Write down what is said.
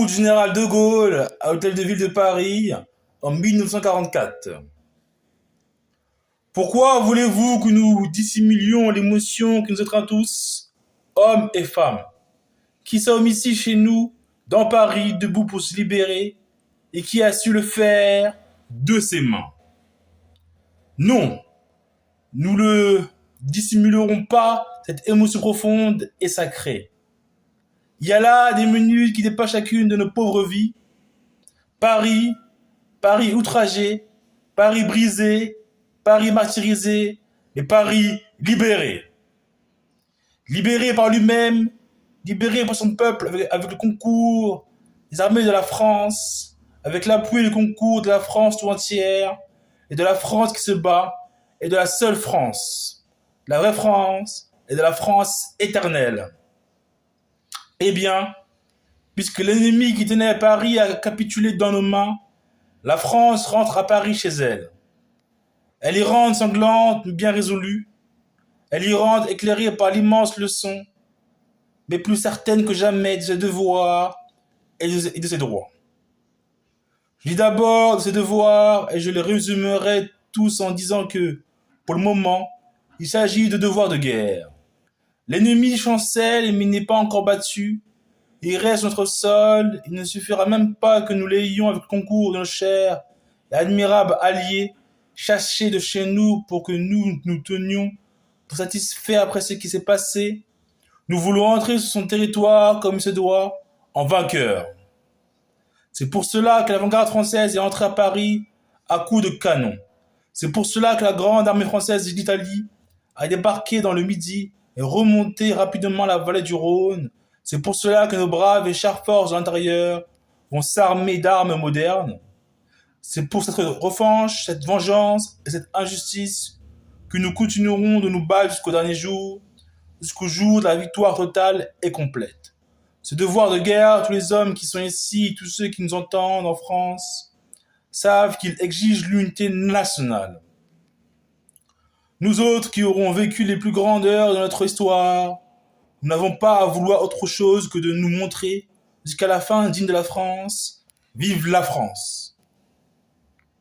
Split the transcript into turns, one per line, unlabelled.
Route du Général de Gaulle à l'Hôtel de Ville de Paris en 1944. Pourquoi voulez-vous que nous dissimulions l'émotion qui nous étreint tous, hommes et femmes, qui sommes ici chez nous, dans Paris, debout pour se libérer, et qui a su le faire de ses mains? Non, nous ne dissimulerons pas cette émotion profonde et sacrée. Il y a là des minutes qui dépassent chacune de nos pauvres vies. Paris, Paris outragé, Paris brisé, Paris martyrisé, et Paris libéré. Libéré par lui-même, libéré par son peuple avec le concours des armées de la France, avec l'appui et le concours de la France tout entière, et de la France qui se bat, et de la seule France, la vraie France, et de la France éternelle. Eh bien, puisque l'ennemi qui tenait à Paris a capitulé dans nos mains, la France rentre à Paris chez elle. Elle y rentre sanglante mais bien résolue. Elle y rentre éclairée par l'immense leçon, mais plus certaine que jamais de ses devoirs et de ses droits. Je dis d'abord de ses devoirs et je les résumerai tous en disant que, pour le moment, il s'agit de devoirs de guerre. L'ennemi chancelle mais il n'est pas encore battu. Il reste sur notre sol, il ne suffira même pas que nous l'ayons avec le concours de nos chers et admirables alliés chassés de chez nous pour que nous nous tenions pour satisfaits après ce qui s'est passé. Nous voulons entrer sur son territoire comme il se doit, en vainqueur. C'est pour cela que l'avant-garde française est entrée à Paris à coups de canon. C'est pour cela que la grande armée française d'Italie a débarqué dans le Midi et remonté rapidement la vallée du Rhône. C'est pour cela que nos braves et chères forces de l'intérieur vont s'armer d'armes modernes. C'est pour cette revanche, cette vengeance et cette injustice que nous continuerons de nous battre jusqu'au dernier jour, jusqu'au jour de la victoire totale et complète. Ce devoir de guerre, tous les hommes qui sont ici, tous ceux qui nous entendent en France, savent qu'il exige l'unité nationale. Nous autres qui aurons vécu les plus grandes heures de notre histoire, nous n'avons pas à vouloir autre chose que de nous montrer, jusqu'à la fin digne de la France. Vive la France!